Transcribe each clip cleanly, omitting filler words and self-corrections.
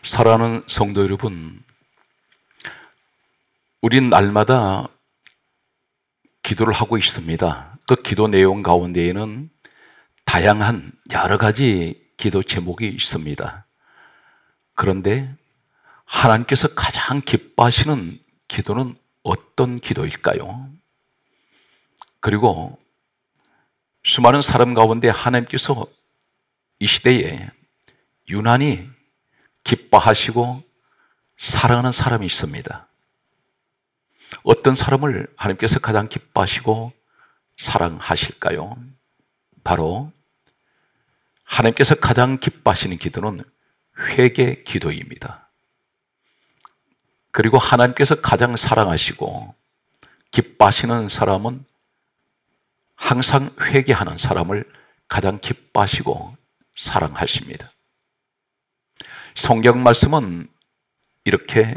사랑하는 성도 여러분, 우린 날마다 기도를 하고 있습니다. 그 기도 내용 가운데에는 다양한 여러 가지 기도 제목이 있습니다. 그런데 하나님께서 가장 기뻐하시는 기도는 어떤 기도일까요? 그리고 수많은 사람 가운데 하나님께서 이 시대에 유난히 기뻐하시고 사랑하는 사람이 있습니다. 어떤 사람을 하나님께서 가장 기뻐하시고 사랑하실까요? 바로 하나님께서 가장 기뻐하시는 기도는 회개 기도입니다. 그리고 하나님께서 가장 사랑하시고 기뻐하시는 사람은 항상 회개하는 사람을 가장 기뻐하시고 사랑하십니다. 성경 말씀은 이렇게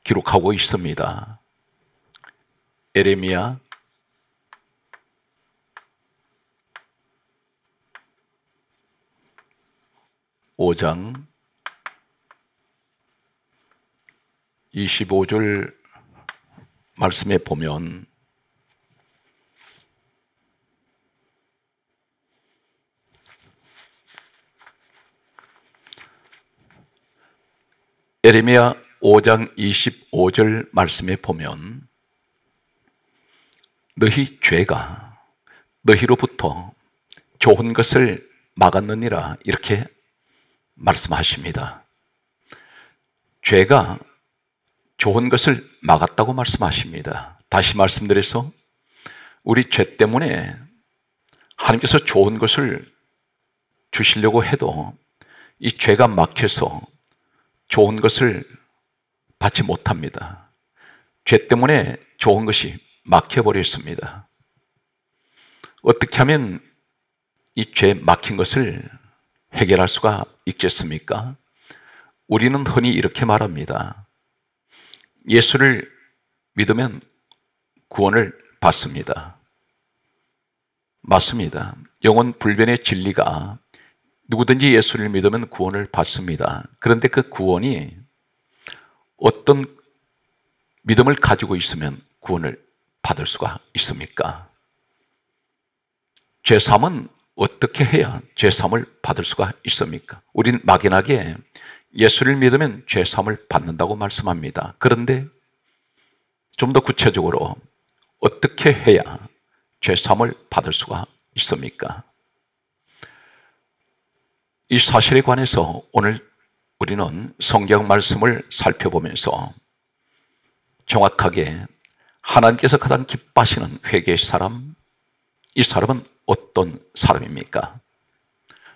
기록하고 있습니다. 예레미야 5장 25절 말씀에 보면 예레미야 5장 25절 말씀에 보면 너희 죄가 너희로부터 좋은 것을 막았느니라 이렇게 말씀하십니다. 죄가 좋은 것을 막았다고 말씀하십니다. 다시 말씀드려서 우리 죄 때문에 하나님께서 좋은 것을 주시려고 해도 이 죄가 막혀서 좋은 것을 받지 못합니다. 죄 때문에 좋은 것이 막혀버렸습니다. 어떻게 하면 이 죄 막힌 것을 해결할 수가 있겠습니까? 우리는 흔히 이렇게 말합니다. 예수를 믿으면 구원을 받습니다. 맞습니다. 영원 불변의 진리가 누구든지 예수를 믿으면 구원을 받습니다. 그런데 그 구원이 어떤 믿음을 가지고 있으면 구원을 받을 수가 있습니까? 죄사함은 어떻게 해야 죄사함을 받을 수가 있습니까? 우린 막연하게 예수를 믿으면 죄사함을 받는다고 말씀합니다. 그런데 좀 더 구체적으로 어떻게 해야 죄사함을 받을 수가 있습니까? 이 사실에 관해서 오늘 우리는 성경 말씀을 살펴보면서 정확하게 하나님께서 가장 기뻐하시는 회개의 사람, 이 사람은 어떤 사람입니까?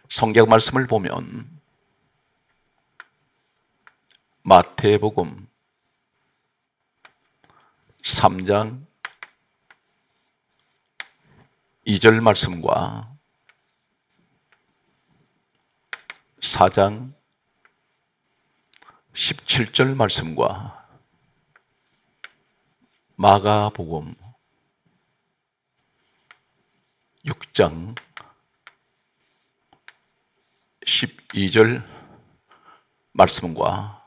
성경 말씀을 보면 마태복음 3장 2절 말씀과 4장 17절 말씀과 마가복음 6장 12절 말씀과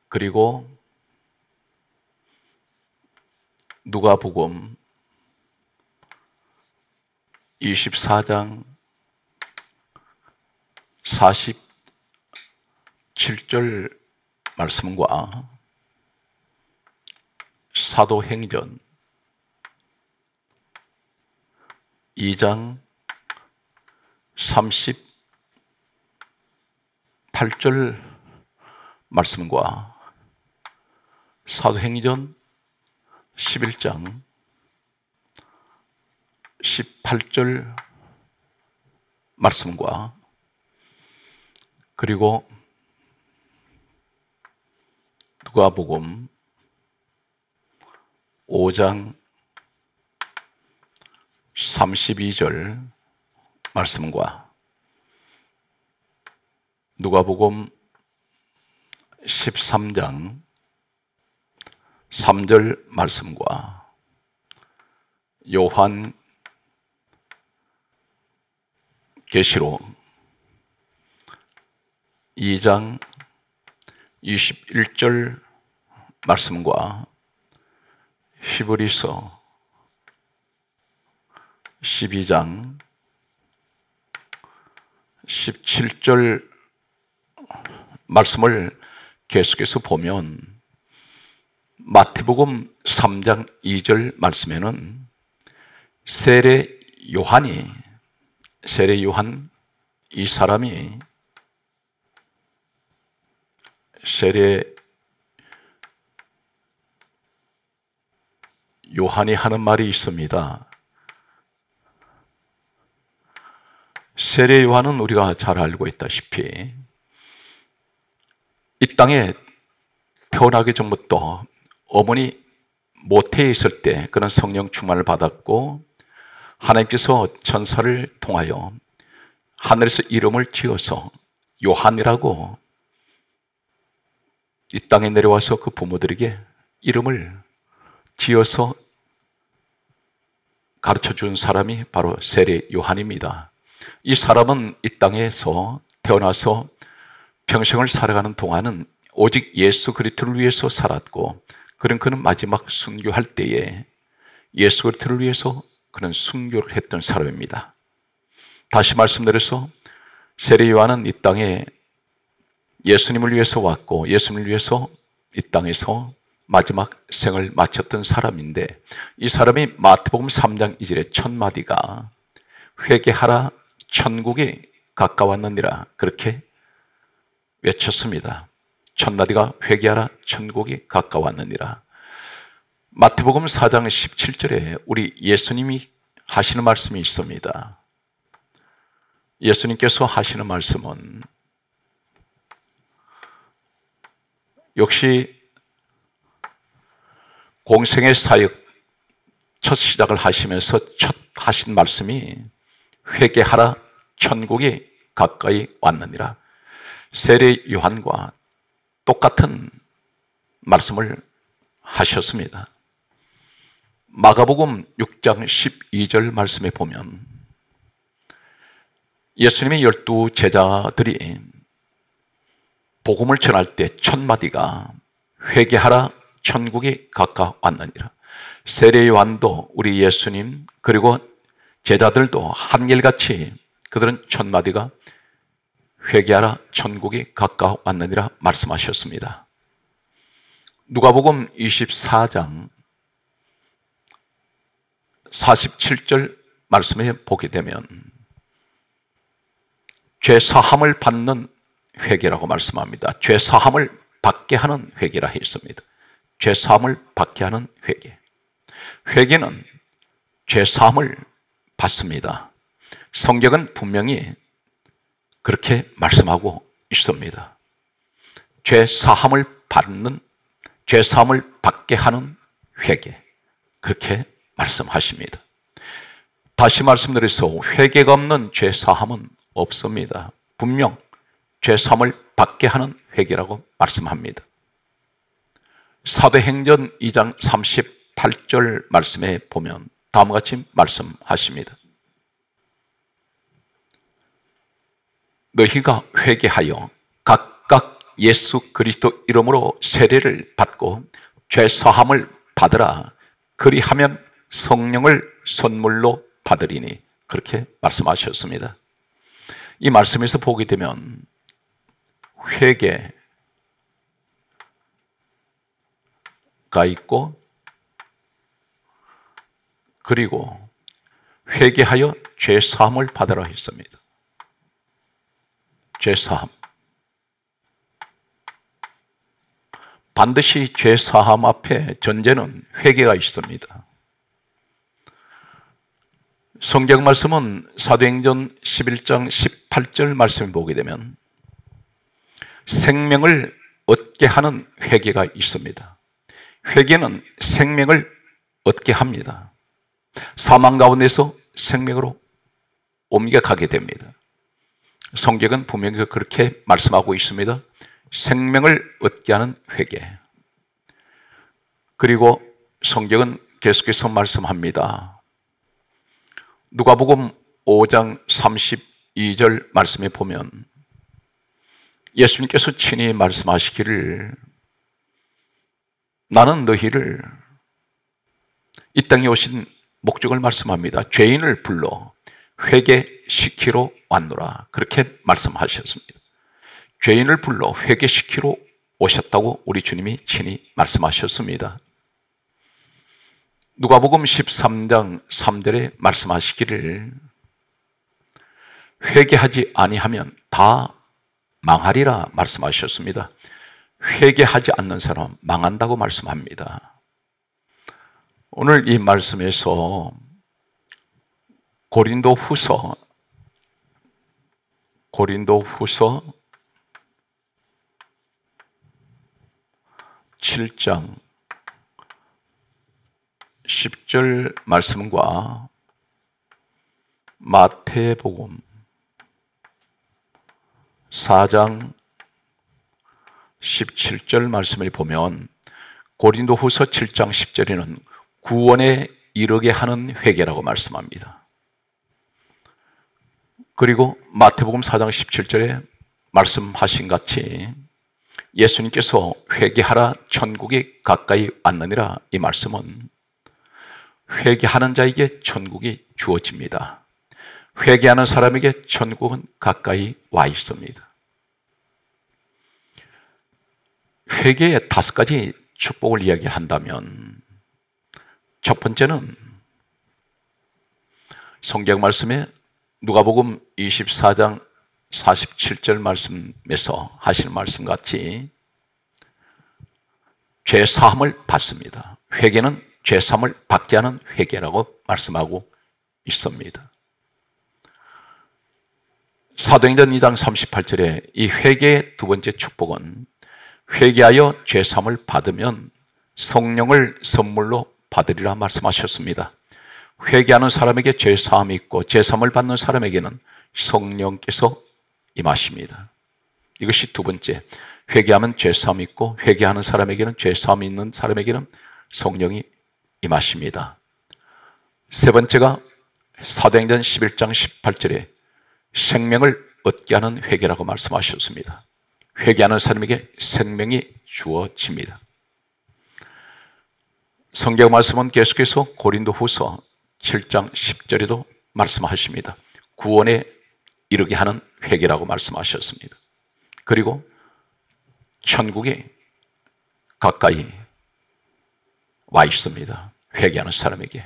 그리고 누가복음 24장 47절 말씀과 사도행전 2장 38절 말씀과 사도행전 11장 18절 말씀과 그리고 누가복음 5장 32절 말씀과 누가복음 13장 3절 말씀과 요한 계시록 2장 21절 말씀과 히브리서 12장 17절 말씀을 계속해서 보면 마태복음 3장 2절 말씀에는 세례 요한 이 사람이 세례 요한이 하는 말이 있습니다. 세례 요한은 우리가 잘 알고 있다시피 이 땅에 태어나기 전부터 어머니 모태에 있을 때 그런 성령 충만을 받았고 하나님께서 천사를 통하여 하늘에서 이름을 지어서 요한이라고 이 땅에 내려와서 그 부모들에게 이름을 지어서 가르쳐 준 사람이 바로 세례 요한입니다. 이 사람은 이 땅에서 태어나서 평생을 살아가는 동안은 오직 예수 그리스도를 위해서 살았고 그는 마지막 순교할 때에 예수 그리스도를 위해서 그는 순교를 했던 사람입니다. 다시 말씀드려서 세례 요한은 이 땅에 예수님을 위해서 왔고 예수님을 위해서 이 땅에서 마지막 생을 마쳤던 사람인데 이 사람이 마태복음 3장 2절에 첫 마디가 회개하라 천국이 가까웠느니라 그렇게 외쳤습니다. 첫 마디가 회개하라 천국이 가까웠느니라. 마태복음 4장 17절에 우리 예수님이 하시는 말씀이 있습니다. 예수님께서 하시는 말씀은 역시 공생의 사역 첫 시작을 하시면서 첫 하신 말씀이 회개하라 천국이 가까이 왔느니라. 세례 요한과 똑같은 말씀을 하셨습니다. 마가복음 6장 12절 말씀에 보면 예수님의 12 제자들이 복음을 전할 때 첫 마디가 회개하라 천국이 가까웠느니라. 세례 요한도 우리 예수님 그리고 제자들도 한결같이 그들은 첫 마디가 회개하라 천국이 가까웠느니라 말씀하셨습니다. 누가복음 24장 47절 말씀에 보게 되면 죄사함을 받는 회개라고 말씀합니다. 죄사함을 받게 하는 회개라 했습니다. 죄사함을 받게 하는 회개. 회개는 죄사함을 받습니다. 성경은 분명히 그렇게 말씀하고 있습니다. 죄사함을 받는, 죄사함을 받게 하는 회개. 그렇게 말씀하십니다. 다시 말씀드려서 회개가 없는 죄사함은 없습니다. 분명 죄사함을 받게 하는 회개라고 말씀합니다. 사도행전 2장 38절 말씀에 보면 다음과 같이 말씀하십니다. 너희가 회개하여 각각 예수 그리스도 이름으로 세례를 받고 죄사함을 받으라. 그리하면 성령을 선물로 받으리니 그렇게 말씀하셨습니다. 이 말씀에서 보게 되면 회개가 있고 그리고 회개하여 죄사함을 받으라 했습니다. 죄사함. 반드시 죄사함 앞에 전제는 회개가 있습니다. 성경 말씀은 사도행전 11장 18절 말씀을 보게 되면 생명을 얻게 하는 회개가 있습니다. 회개는 생명을 얻게 합니다. 사망 가운데서 생명으로 옮겨가게 됩니다. 성경은 분명히 그렇게 말씀하고 있습니다. 생명을 얻게 하는 회개. 그리고 성경은 계속해서 말씀합니다. 누가복음 5장 32절 말씀에 보면 예수님께서 친히 말씀하시기를 나는 너희를 이 땅에 오신 목적을 말씀합니다. 죄인을 불러 회개시키러 왔노라. 그렇게 말씀하셨습니다. 죄인을 불러 회개시키러 오셨다고 우리 주님이 친히 말씀하셨습니다. 누가복음 13장 3절에 말씀하시기를 회개하지 아니하면 다 망하리라 말씀하셨습니다. 회개하지 않는 사람 망한다고 말씀합니다. 오늘 이 말씀에서 고린도후서 7장 10절 말씀과 마태복음 4장 17절 말씀을 보면 고린도후서 7장 10절에는 구원에 이르게 하는 회개라고 말씀합니다. 그리고 마태복음 4장 17절에 말씀하신 같이 예수님께서 회개하라 천국이 가까이 왔느니라 이 말씀은 회개하는 자에게 천국이 주어집니다. 회개하는 사람에게 천국은 가까이 와 있습니다. 회개의 5가지 축복을 이야기한다면 첫 번째는 성경 말씀에 누가복음 24장 47절 말씀에서 하실 말씀같이 죄사함을 받습니다. 회개는 죄사함을 받게 하는 회개라고 말씀하고 있습니다. 사도행전 2장 38절에 이 회개의 두 번째 축복은 회개하여 죄사함을 받으면 성령을 선물로 받으리라 말씀하셨습니다. 회개하는 사람에게 죄사함이 있고 죄사함을 받는 사람에게는 성령께서 임하십니다. 이것이 두 번째, 회개하면 죄사함이 있고 회개하는 사람에게는 죄사함이 있는 사람에게는 성령이 임하십니다. 세 번째가 사도행전 11장 18절에 생명을 얻게 하는 회개라고 말씀하셨습니다. 회개하는 사람에게 생명이 주어집니다. 성경 말씀은 계속해서 고린도후서 7장 10절에도 말씀하십니다. 구원에 이르게 하는 회개라고 말씀하셨습니다. 그리고 천국이 가까이 와 있습니다. 회개하는 사람에게.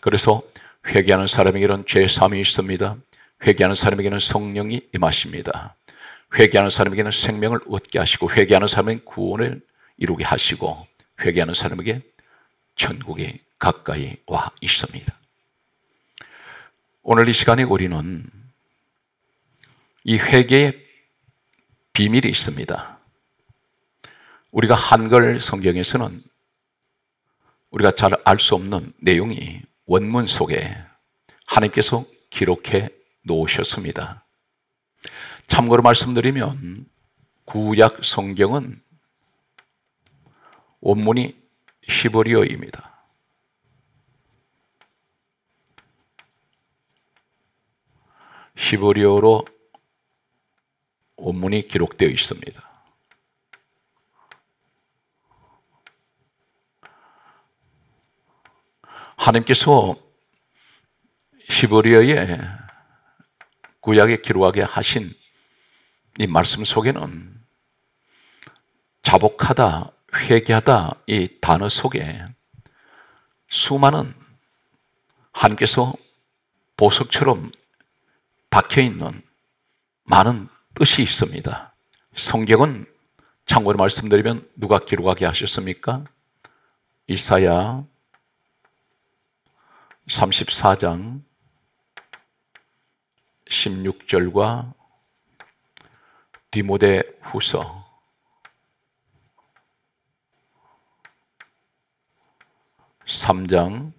그래서 회개하는 사람에게는 죄사함이 있습니다. 회개하는 사람에게는 성령이 임하십니다. 회개하는 사람에게는 생명을 얻게 하시고 회개하는 사람에게는 구원을 이루게 하시고 회개하는 사람에게 천국이 가까이 와 있습니다. 오늘 이 시간에 우리는 이 회개의 비밀이 있습니다. 우리가 한글 성경에서는 우리가 잘 알 수 없는 내용이 원문 속에 하나님께서 기록해 놓으셨습니다. 참고로 말씀드리면 구약 성경은 원문이 히브리어입니다. 히브리어로 원문이 기록되어 있습니다. 하나님께서 히브리어에 구약에 기록하게 하신 이 말씀 속에는 자복하다, 회개하다 이 단어 속에 수많은 하나님께서 보석처럼 박혀있는 많은 뜻이 있습니다. 성경은 참고로 말씀드리면 누가 기록하게 하셨습니까? 이사야 34장 16절과 디모데후서 3장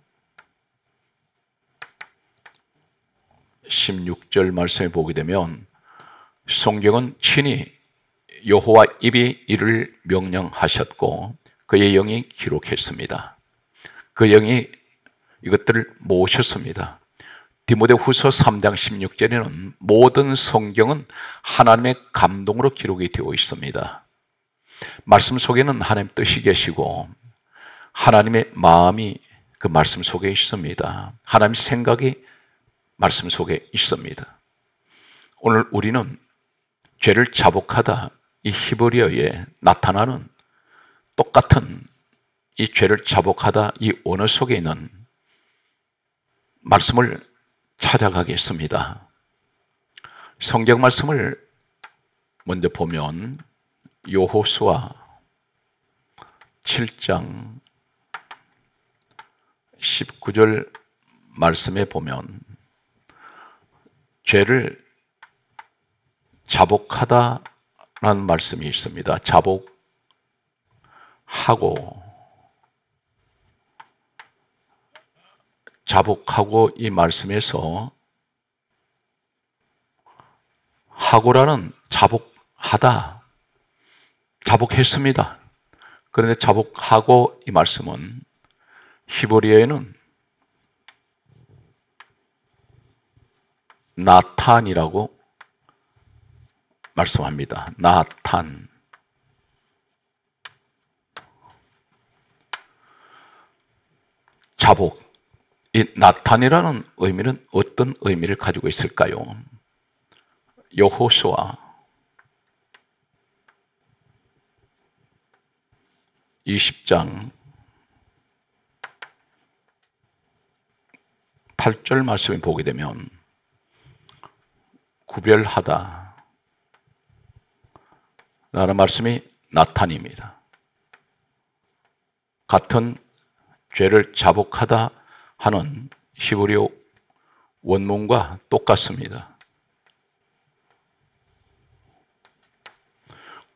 16절 말씀에 보게 되면 성경은 친히 여호와 입이 이를 명령하셨고 그의 영이 기록했습니다. 그 영이 이것들을 모으셨습니다. 디모데후서 3장 16절에는 모든 성경은 하나님의 감동으로 기록이 되어 있습니다. 말씀 속에는 하나님 뜻이 계시고 하나님의 마음이 그 말씀 속에 있습니다. 하나님의 생각이 말씀 속에 있습니다. 오늘 우리는 죄를 자복하다 이 히브리어에 나타나는 똑같은 이 죄를 자복하다 이 언어 속에 있는 말씀을 찾아가겠습니다. 성경 말씀을 먼저 보면 여호수아 7장 19절 말씀에 보면 죄를 자복하다라는 말씀이 있습니다. 자복하고 이 말씀에서 하고라는 자복하다, 자복했습니다. 그런데 자복하고 이 말씀은 히브리어에는 나탄이라고 말씀합니다. 나탄. 자복. 이 나탄이라는 의미는 어떤 의미를 가지고 있을까요? 여호수아 20장 8절 말씀을 보게 되면 구별하다 라는 말씀이 나탄입니다. 같은 죄를 자복하다 하는 히브리어 원문과 똑같습니다.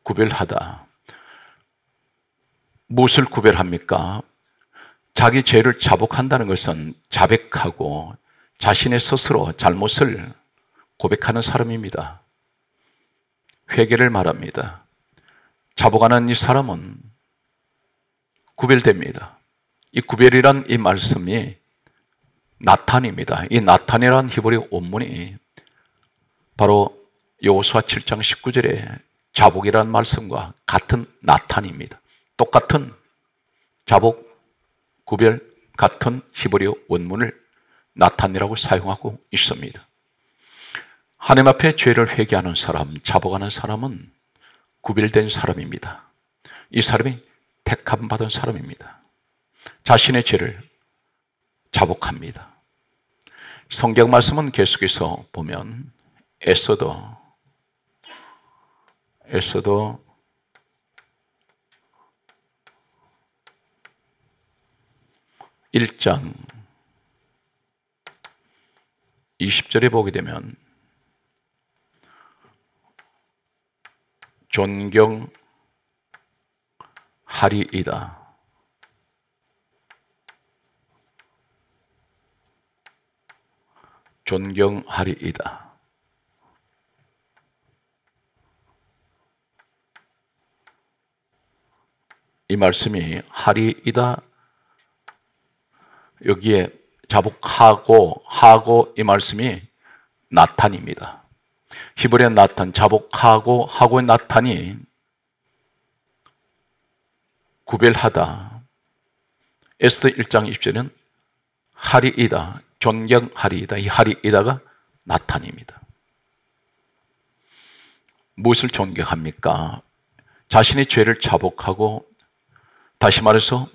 구별하다. 무엇을 구별합니까? 자기 죄를 자복한다는 것은 자백하고 자신의 스스로 잘못을 고백하는 사람입니다. 회개를 말합니다. 자복하는 이 사람은 구별됩니다. 이 구별이란 이 말씀이 나탄입니다. 이 나탄이라는 히브리 원문이 바로 여호수아 7장 19절에 자복이라는 말씀과 같은 나탄입니다. 똑같은 자복, 구별, 같은 히브리 원문을 나탄이라고 사용하고 있습니다. 하나님 앞에 죄를 회개하는 사람, 자복하는 사람은 구별된 사람입니다. 이 사람이 택함 받은 사람입니다. 자신의 죄를 자복합니다. 성경 말씀은 계속해서 보면 에스더 1장 20절에 보게 되면 존경하리이다. 존경하리이다. 이 말씀이 하리이다. 여기에 자복하고 이 말씀이 나탄입니다. 히브리어 나탄, 자복하고의 나탄이 구별하다. 에스더 1장 20절은 하리이다, 존경하리이다. 이 하리이다가 나탄입니다. 무엇을 존경합니까? 자신의 죄를 자복하고, 다시 말해서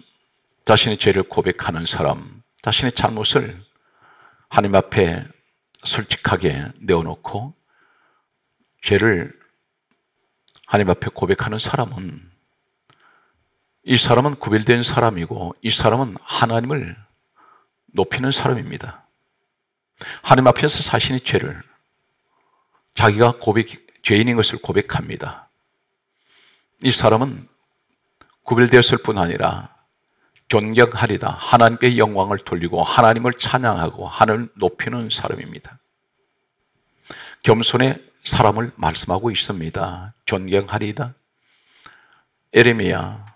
자신의 죄를 고백하는 사람, 자신의 잘못을 하나님 앞에 솔직하게 내어놓고 죄를 하나님 앞에 고백하는 사람은, 이 사람은 구별된 사람이고 이 사람은 하나님을 높이는 사람입니다. 하나님 앞에서 자신의 죄를, 자기가 죄인인 것을 고백합니다. 이 사람은 구별되었을 뿐 아니라 존경하리다. 하나님께 영광을 돌리고 하나님을 찬양하고 하나님을 높이는 사람입니다. 겸손의 사람을 말씀하고 있습니다. 존경하리다. 예레미야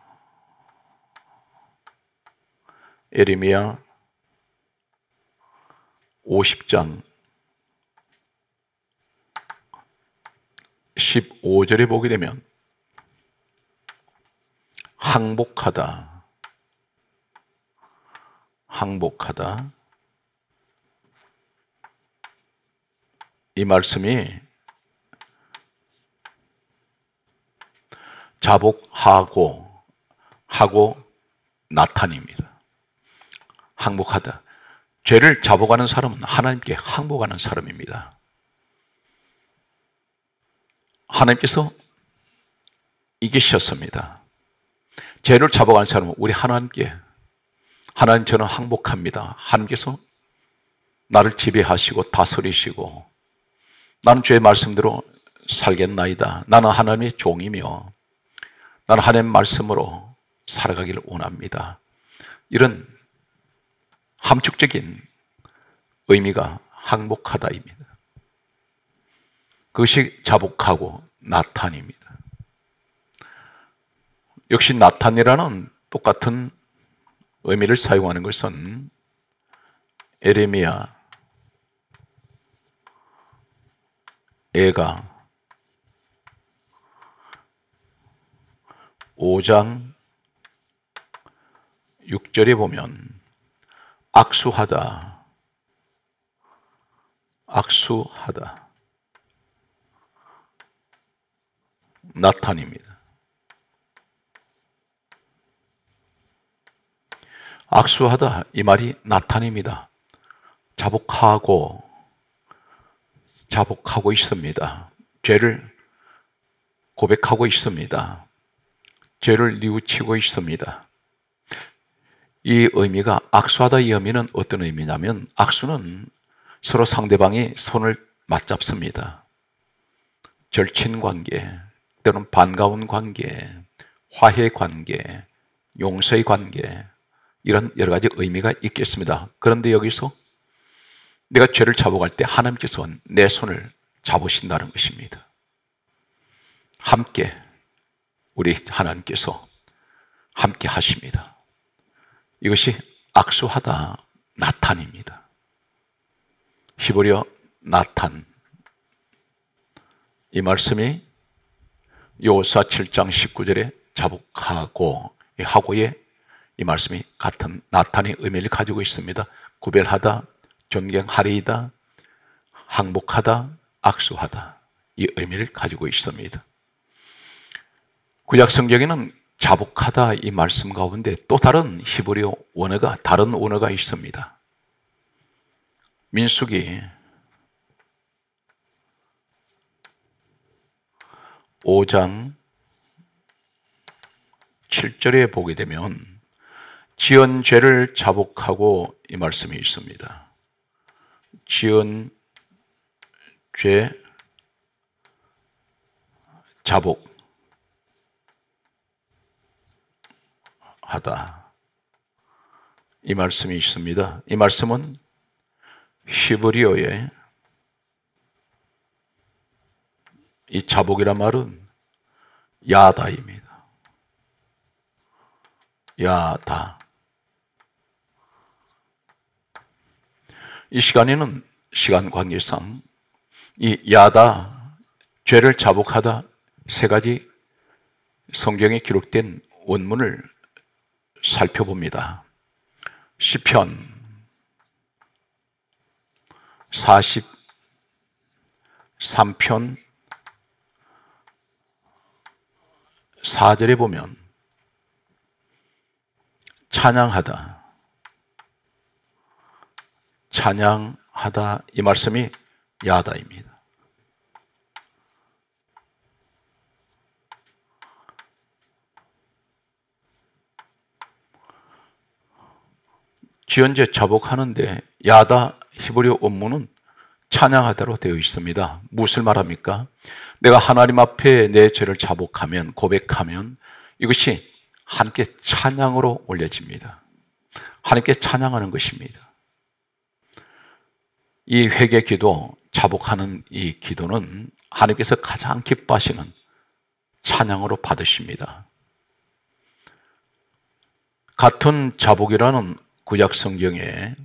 33장 50장 15절에 보게 되면 항복하다, 항복하다, 이 말씀이 자복하고 하고 나타입니다. 항복하다. 죄를 자복하는 사람은 하나님께 항복하는 사람입니다. 하나님께서 이기셨습니다. 죄를 자복하는 사람은 우리 하나님께, 하나님 저는 항복합니다. 하나님께서 나를 지배하시고 다스리시고 나는 주의 말씀대로 살겠나이다. 나는 하나님의 종이며 나는 하나님의 말씀으로 살아가기를 원합니다. 이런 함축적인 의미가 항복하다입니다. 그것이 자복하고 나탄입니다. 역시 나탄이라는 똑같은 의미를 사용하는 것은 에레미야 애가 5장 6절에 보면 악수하다, 악수하다, 나탄입니다. 악수하다, 이 말이 나탄입니다. 자복하고 있습니다. 죄를 고백하고 있습니다. 죄를 뉘우치고 있습니다. 이 의미가, 악수하다 이 의미는 어떤 의미냐면, 악수는 서로 상대방이 손을 맞잡습니다. 절친 관계, 때로는 반가운 관계, 화해 관계, 용서의 관계, 이런 여러 가지 의미가 있겠습니다. 그런데 여기서 내가 죄를 자복할 때 하나님께서 내 손을 잡으신다는 것입니다. 함께, 우리 하나님께서 함께 하십니다. 이것이 악수하다, 나탄입니다. 히브리어 나탄, 이 말씀이 여호수아 7장 19절에 자복하고, 이 하고의 이 말씀이 같은 나탄의 의미를 가지고 있습니다. 구별하다, 존경하리이다, 항복하다, 악수하다, 이 의미를 가지고 있습니다. 구약 성경에는 자복하다 이 말씀 가운데 또 다른 히브리어 원어가, 다른 원어가 있습니다. 민수기 5장 7절에 보게 되면 지은 죄를 자복하고, 이 말씀이 있습니다. 지은 죄 자복 하다, 이 말씀이 있습니다. 이 말씀은 히브리어의 이 자복이란 말은 야다입니다. 야다. 이 시간에는 시간 관계상 이 야다, 죄를 자복하다, 세 가지 성경에 기록된 원문을 살펴봅니다. 시편 43편 4절에 보면 찬양하다, 찬양하다, 이 말씀이 야다입니다. 지은 죄 자복하는데 야다 히브리어 원문은 찬양하다로 되어 있습니다. 무엇을 말합니까? 내가 하나님 앞에 내 죄를 자복하면, 고백하면 이것이 하나님께 찬양으로 올려집니다. 하나님께 찬양하는 것입니다. 이 회개 기도, 자복하는 이 기도는 하나님께서 가장 기뻐하시는 찬양으로 받으십니다. 같은 자복이라는 구약 성경에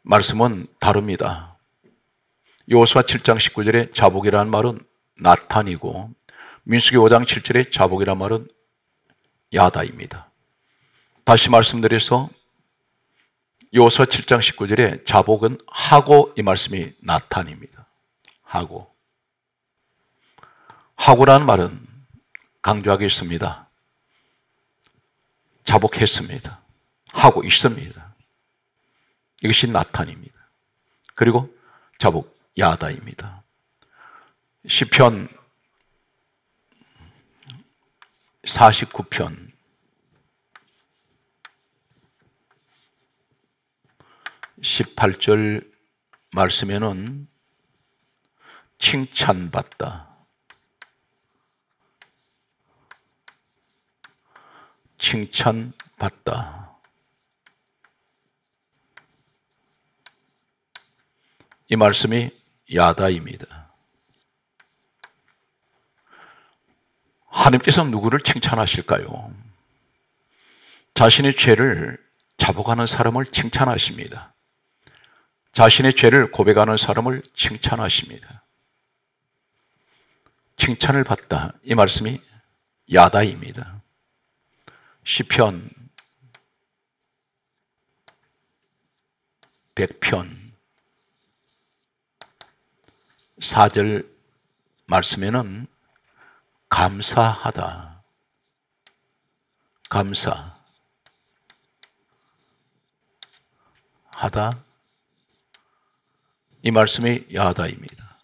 말씀은 다릅니다. 여호수아 7장 19절에 자복이라는 말은 나탄이고 민수기 5장 7절에 자복이라는 말은 야다입니다. 다시 말씀드려서 여호수아 7장 19절에 자복은 하고, 이 말씀이 나탄입니다. 하고라는 말은 강조하겠습니다. 자복했습니다. 하고 있습니다. 이것이 나탄입니다. 그리고 자복 야다입니다. 시편 49편 18절 말씀에는 칭찬받다, 칭찬받다, 이 말씀이 야다입니다. 하나님께서 누구를 칭찬하실까요? 자신의 죄를 자복하는 사람을 칭찬하십니다. 자신의 죄를 고백하는 사람을 칭찬하십니다. 칭찬을 받다, 이 말씀이 야다입니다. 시편 100편 4절 말씀에는 감사하다, 감사하다, 이 말씀이 야다입니다.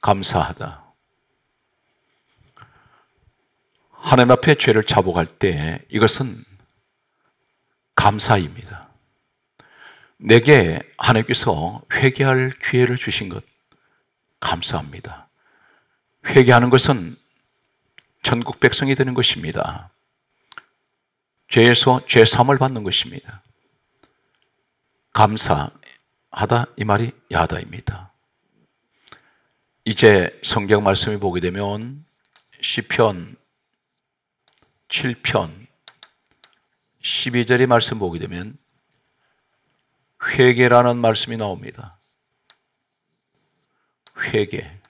감사하다. 하나님 앞에 죄를 자복할 때 이것은 감사입니다. 내게 하나님께서 회개할 기회를 주신 것 감사합니다. 회개하는 것은 천국 백성이 되는 것입니다. 죄에서 죄 사함을 받는 것입니다. 감사하다, 이 말이 야다입니다. 이제 성경 말씀을 보게 되면 시편 7편 12절의 말씀 보게 되면 회개라는 말씀이 나옵니다. 회개.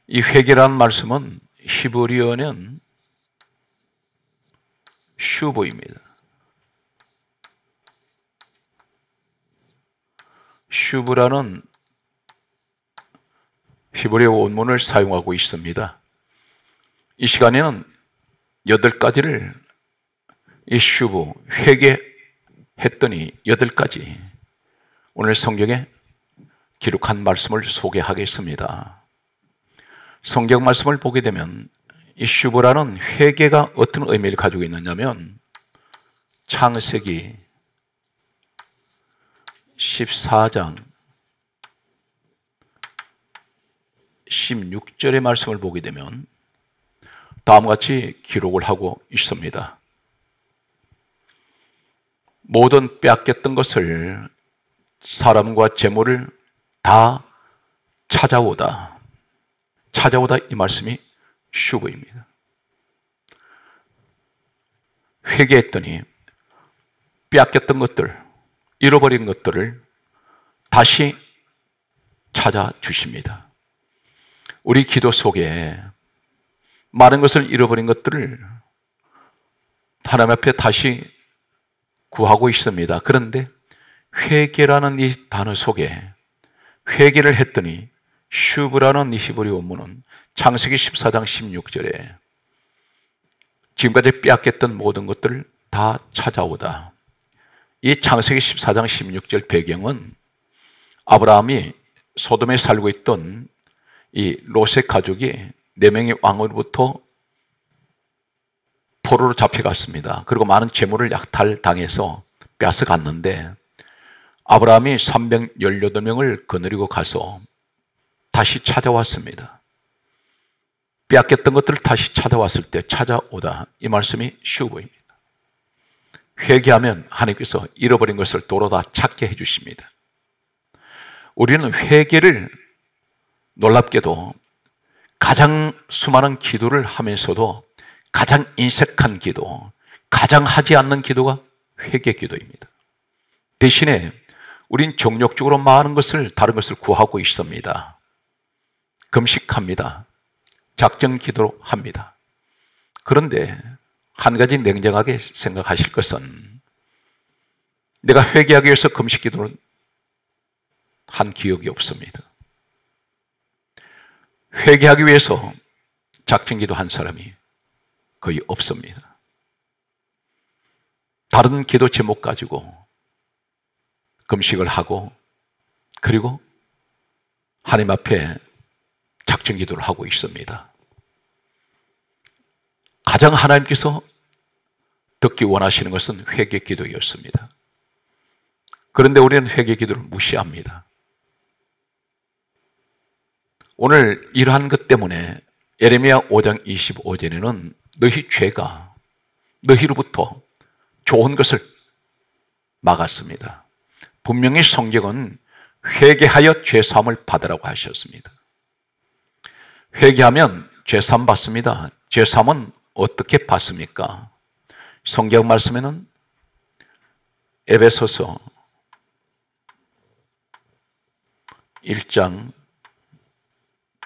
이 회개라는 말씀은 히브리어는 슈브입니다. 슈브라는 히브리어 원문을 사용하고 있습니다. 이 시간에는 8가지를 이 슈브, 회개했더니 8가지 오늘 성경에 기록한 말씀을 소개하겠습니다. 성경 말씀을 보게 되면 이 슈브라는 회개가 어떤 의미를 가지고 있느냐면 창세기 14장 16절의 말씀을 보게 되면 다음과 같이 기록을 하고 있습니다. 모든 빼앗겼던 것을, 사람과 재물을 다 찾아오다, 찾아오다, 이 말씀이 슈브입니다. 회개했더니 빼앗겼던 것들, 잃어버린 것들을 다시 찾아주십니다. 우리 기도 속에 많은 것을 잃어버린 것들을 하나님 앞에 다시 구하고 있습니다. 그런데 회개라는 이 단어 속에 회개를 했더니 슈브라는 이 히브리 원문은 창세기 14장 16절에 지금까지 빼앗겼던 모든 것들을 다 찾아오다. 이 창세기 14장 16절 배경은 아브라함이 소돔에 살고 있던 이 롯의 가족이 4명의 왕으로부터 포로로 잡혀갔습니다. 그리고 많은 재물을 약탈당해서 뺏어갔는데 아브라함이 318명을 거느리고 가서 다시 찾아왔습니다. 빼앗겼던 것들을 다시 찾아왔을 때 찾아오다, 이 말씀이 슈브입니다. 회개하면 하나님께서 잃어버린 것을 도로 다 찾게 해주십니다. 우리는 회개를 놀랍게도 가장 수많은 기도를 하면서도 가장 인색한 기도, 가장 하지 않는 기도가 회개 기도입니다. 대신에 우린 정욕적으로 많은 것을, 다른 것을 구하고 있습니다. 금식합니다. 작정 기도로 합니다. 그런데 한 가지 냉정하게 생각하실 것은, 내가 회개하기 위해서 금식 기도를 한 기억이 없습니다. 회개하기 위해서 작정 기도 한 사람이 거의 없습니다. 다른 기도 제목 가지고 금식을 하고, 그리고 하나님 앞에 작정 기도를 하고 있습니다. 가장 하나님께서 듣기 원하시는 것은 회개 기도였습니다. 그런데 우리는 회개 기도를 무시합니다. 오늘 이러한 것 때문에 예레미야 5장 25절에는 너희 죄가 너희로부터 좋은 것을 막았습니다. 분명히 성경은 회개하여 죄사함을 받으라고 하셨습니다. 회개하면 죄사함 받습니다. 죄사함은 어떻게 받습니까? 성경 말씀에는 에베소서 1장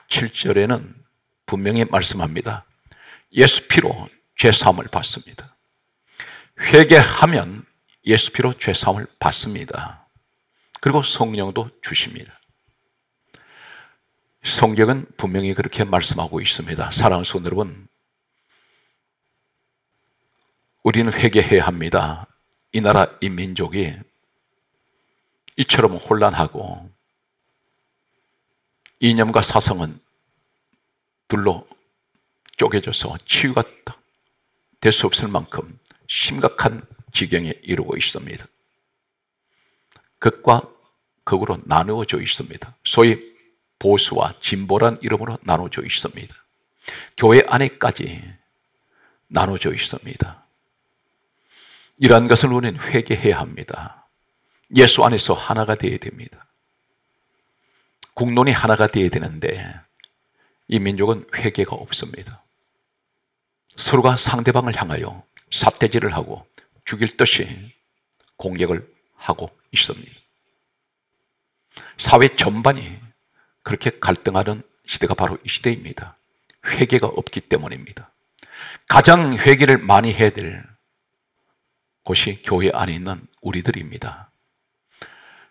7절에는 분명히 말씀합니다. 예수 피로 죄사함을 받습니다. 회개하면 예수 피로 죄사함을 받습니다. 그리고 성령도 주십니다. 성경은 분명히 그렇게 말씀하고 있습니다. 사랑하는 성도 여러분, 우리는 회개해야 합니다. 이 나라 이 민족이 이처럼 혼란하고 이념과 사상은 둘로 쪼개져서 치유가 될 수 없을 만큼 심각한 지경에 이르고 있습니다. 극과 극으로 나누어져 있습니다. 소위 보수와 진보란 이름으로 나누어져 있습니다. 교회 안에까지 나누어져 있습니다. 이러한 것을 우리는 회개해야 합니다. 예수 안에서 하나가 되어야 됩니다. 국론이 하나가 되어야 되는데 이 민족은 회개가 없습니다. 서로가 상대방을 향하여 삿대질을 하고 죽일 듯이 공격을 하고 있습니다. 사회 전반이 그렇게 갈등하는 시대가 바로 이 시대입니다. 회개가 없기 때문입니다. 가장 회개를 많이 해야 될 곳이 교회 안에 있는 우리들입니다.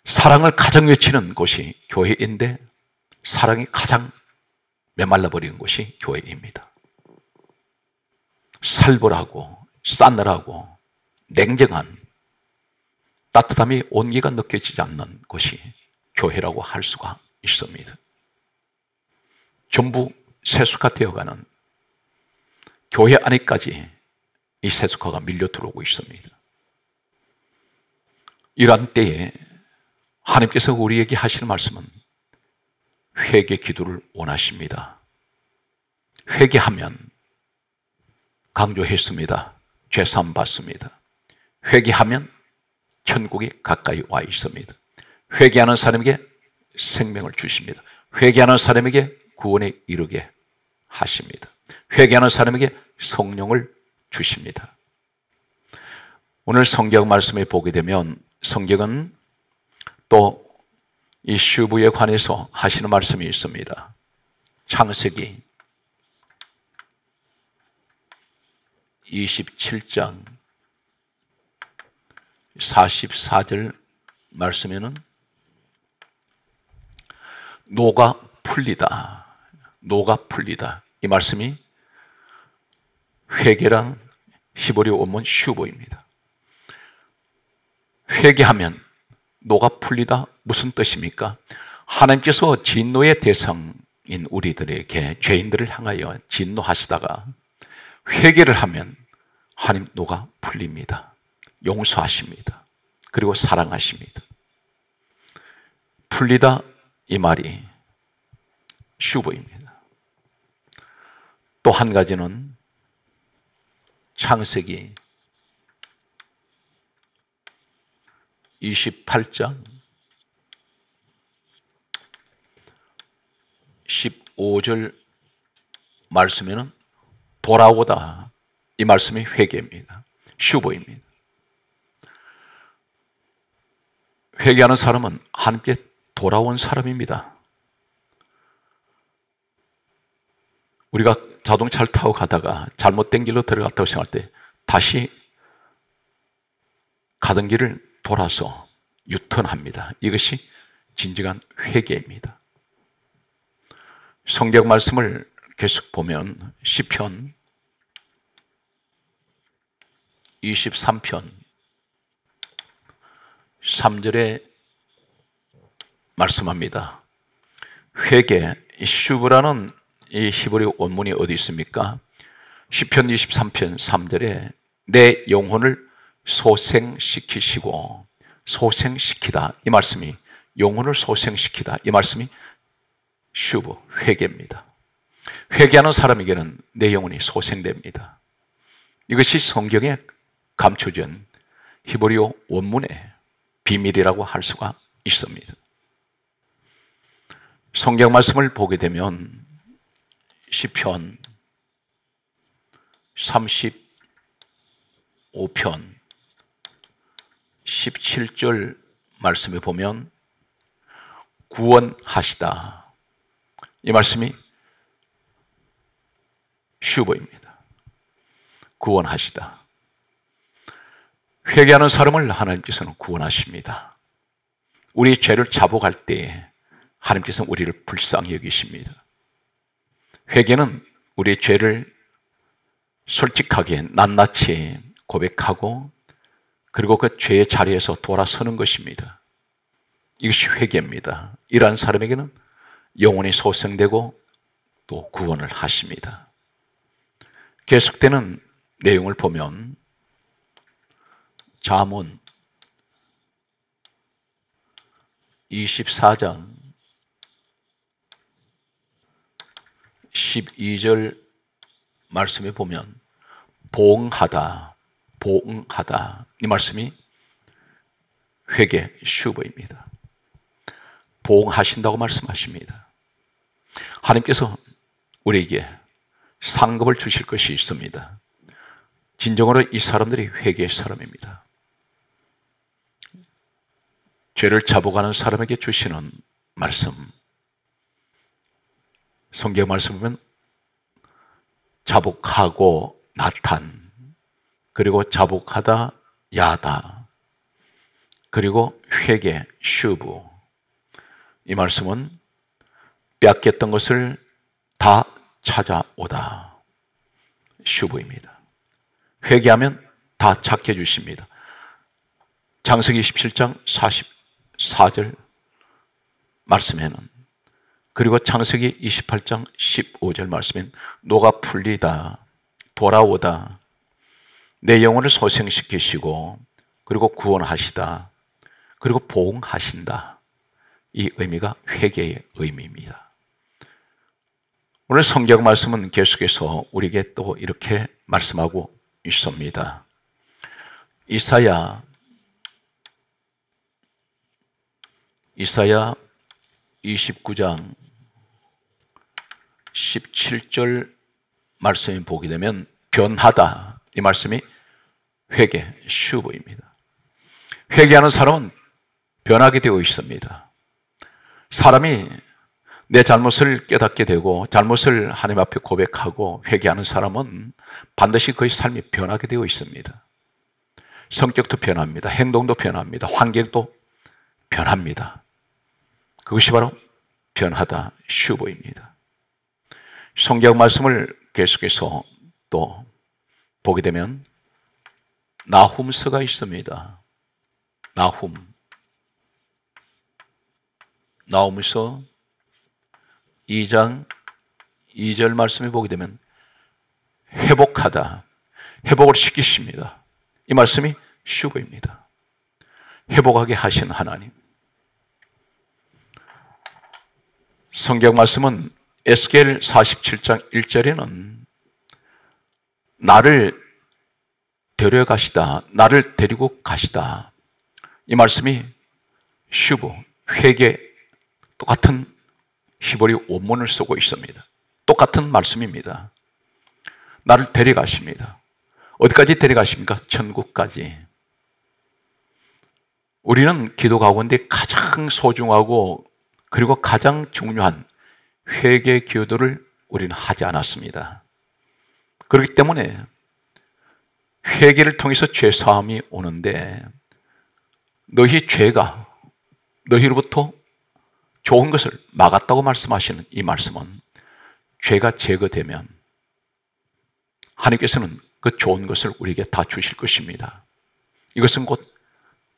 사랑을 가장 외치는 곳이 교회인데 사랑이 가장 메말라버리는 곳이 교회입니다. 살벌하고 싸늘하고 냉정한 따뜻함이 온기가 느껴지지 않는 곳이 교회라고 할 수가 있습니다. 전부 세속화되어가는 교회 안에까지 이 세속화가 밀려 들어오고 있습니다. 이러한 때에 하나님께서 우리에게 하시는 말씀은 회개 기도를 원하십니다. 회개하면 강조했습니다. 죄사함 받습니다. 회개하면 천국이 가까이 와 있습니다. 회개하는 사람에게 생명을 주십니다. 회개하는 사람에게 구원에 이르게 하십니다. 회개하는 사람에게 성령을 주십니다. 오늘 성경 말씀에 보게 되면 성경은 또 이 슈브에 관해서 하시는 말씀이 있습니다. 창세기 27장 44절 말씀에는 노가 풀리다, 노가 풀리다, 이 말씀이 회개란 히브리 원문 슈브입니다. 회개하면 노가 풀리다, 무슨 뜻입니까? 하나님께서 진노의 대상인 우리들에게, 죄인들을 향하여 진노하시다가 회개를 하면 하나님 노가 풀립니다. 용서하십니다. 그리고 사랑하십니다. 풀리다, 이 말이 슈브입니다. 또 한 가지는 창세기 28장 15절 말씀에는 돌아오다, 이 말씀이 회개입니다. 슈브입니다. 회개하는 사람은 하나님께 돌아온 사람입니다. 우리가 자동차를 타고 가다가 잘못된 길로 들어갔다고 생각할 때 다시 가던 길을 돌아서 유턴합니다. 이것이 진정한 회개입니다. 성경 말씀을 계속 보면 시편 23편 3절에 말씀합니다. 회개, 슈브라는 이 히브리 원문이 어디 있습니까? 시편 23편 3절에 내 영혼을 소생시키시고, 소생시키다, 이 말씀이, 영혼을 소생시키다, 이 말씀이 슈브, 회개입니다. 회개하는 사람에게는 내 영혼이 소생됩니다. 이것이 성경에 감춰진 히브리어 원문의 비밀이라고 할 수가 있습니다. 성경 말씀을 보게 되면 시편 35편 17절 말씀에 보면 구원하시다, 이 말씀이 슈브입니다. 구원하시다. 회개하는 사람을 하나님께서는 구원하십니다. 우리 죄를 자복할 때 하나님께서는 우리를 불쌍히 여기십니다. 회개는 우리의 죄를 솔직하게 낱낱이 고백하고 그리고 그 죄의 자리에서 돌아서는 것입니다. 이것이 회개입니다. 이러한 사람에게는 영혼이 소생되고 또 구원을 하십니다. 계속되는 내용을 보면 잠언 24장 12절 말씀에 보면 보응하다, 보응하다, 이 말씀이 회개 슈브입니다. 보응하신다고 말씀하십니다. 하나님께서 우리에게 상급을 주실 것이 있습니다. 진정으로 이 사람들이 회개의 사람입니다. 죄를 자복하는 사람에게 주시는 말씀, 성경 말씀 보면 자복하고 나탄, 그리고 자복하다 야다, 그리고 회개 슈브, 이 말씀은 빼앗겼던 것을 다 찾아오다, 슈브입니다. 회개하면 다 찾게 해주십니다. 창세기 17장 44절 말씀에는, 그리고 창세기 28장 15절 말씀엔 노가 풀리다, 돌아오다, 내 영혼을 소생시키시고 그리고 구원하시다, 그리고 보응하신다, 이 의미가 회개의 의미입니다. 오늘 성경 말씀은 계속해서 우리에게 또 이렇게 말씀하고 있습니다. 이사야 29장 17절 말씀을 보게 되면 변하다, 이 말씀이 회개 슈브입니다. 회개하는 사람은 변하게 되어 있습니다. 사람이 내 잘못을 깨닫게 되고 잘못을 하나님 앞에 고백하고 회개하는 사람은 반드시 그의 삶이 변하게 되어 있습니다. 성격도 변합니다. 행동도 변합니다. 환경도 변합니다. 그것이 바로 변하다 슈브입니다. 성경 말씀을 계속해서 또 보게 되면 나훔서가 있습니다. 나훔서 2장 2절 말씀을 보게 되면 회복하다, 회복을 시키십니다. 이 말씀이 슈브입니다. 회복하게 하신 하나님. 성경 말씀은 에스겔 47장 1절에는 나를 데려가시다, 나를 데리고 가시다, 이 말씀이 슈브, 회개, 똑같은 히브리 원문을 쓰고 있습니다. 똑같은 말씀입니다. 나를 데려가십니다. 어디까지 데려가십니까? 천국까지. 우리는 기도 가운데 가장 소중하고 그리고 가장 중요한 회개 기도를 우리는 하지 않았습니다. 그렇기 때문에 회개를 통해서 죄 사함이 오는데, 너희 죄가 너희로부터 좋은 것을 막았다고 말씀하시는 이 말씀은, 죄가 제거되면 하나님께서는 그 좋은 것을 우리에게 다 주실 것입니다. 이것은 곧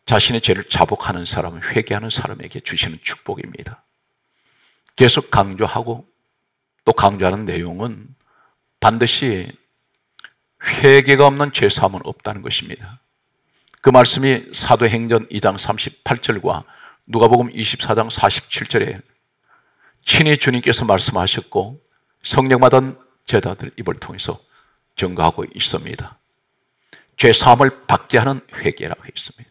자신의 죄를 자복하는 사람, 회개하는 사람에게 주시는 축복입니다. 계속 강조하고 또 강조하는 내용은 반드시 회개가 없는 죄사함은 없다는 것입니다. 그 말씀이 사도행전 2장 38절과 누가복음 24장 47절에 친히 주님께서 말씀하셨고 성령 받은 제자들 입을 통해서 증거하고 있습니다. 죄사함을 받게 하는 회개라고 했습니다.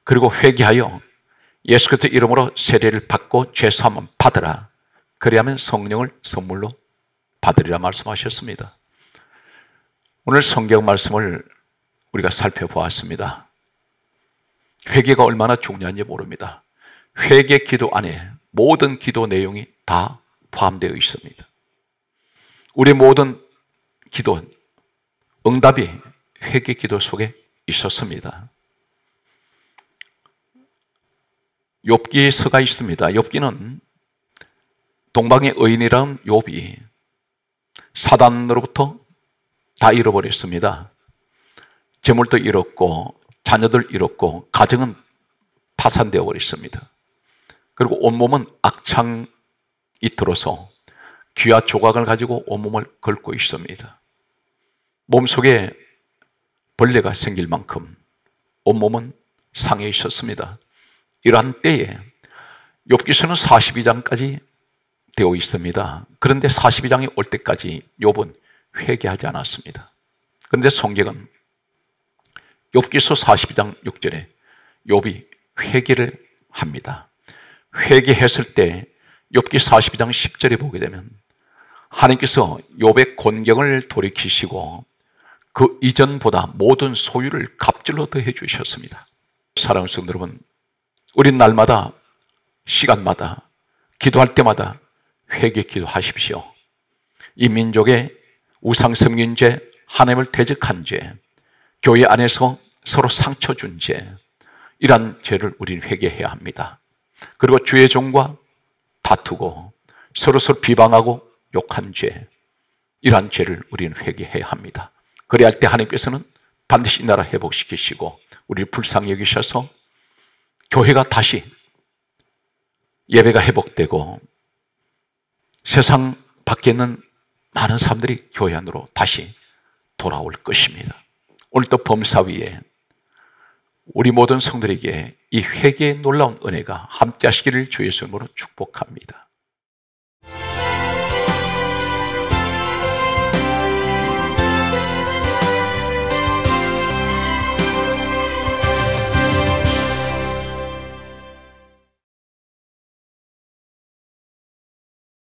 그리고 회개하여 예수 그리스도 이름으로 세례를 받고 죄사함을 받으라. 그리하면 성령을 선물로 받으리라 말씀하셨습니다. 오늘 성경 말씀을 우리가 살펴보았습니다. 회개가 얼마나 중요한지 모릅니다. 회개 기도 안에 모든 기도 내용이 다 포함되어 있습니다. 우리 모든 기도, 응답이 회개 기도 속에 있었습니다. 욥기서가 있습니다. 욥기는 동방의 의인이라는 욥이 사단으로부터 다 잃어버렸습니다. 재물도 잃었고 자녀들 잃었고 가정은 파산되어 버렸습니다. 그리고 온몸은 악창이 들어서 귀와 조각을 가지고 온몸을 긁고 있습니다. 몸속에 벌레가 생길 만큼 온몸은 상해 있었습니다. 이러한 때에 욥기서는 42장까지 되어 있습니다. 그런데 42장이 올 때까지 욥은 회개하지 않았습니다. 그런데 성경은 욥기서 42장 6절에 욥이 회개를 합니다. 회개했을 때 욥기 42장 10절에 보게 되면 하나님께서 욥의 곤경을 돌이키시고 그 이전보다 모든 소유를 갑절로 더해 주셨습니다. 사랑하는 성도 여러분, 우린 날마다 시간마다 기도할 때마다 회개 기도하십시오. 이 민족의 우상 섬긴 죄, 하나님을 대적한 죄, 교회 안에서 서로 상처 준 죄, 이러한 죄를 우리는 회개해야 합니다. 그리고 주의 종과 다투고 서로 비방하고 욕한 죄, 이러한 죄를 우리는 회개해야 합니다. 그래야 할 때 하나님께서는 반드시 이 나라 회복시키시고 우리를 불쌍히 여기셔서 교회가 다시 예배가 회복되고 세상 밖에 있는 많은 사람들이 교회 안으로 다시 돌아올 것입니다. 오늘도 범사위에 우리 모든 성들에게 이 회개의 놀라운 은혜가 함께 하시기를 주 예수 이름으로 축복합니다.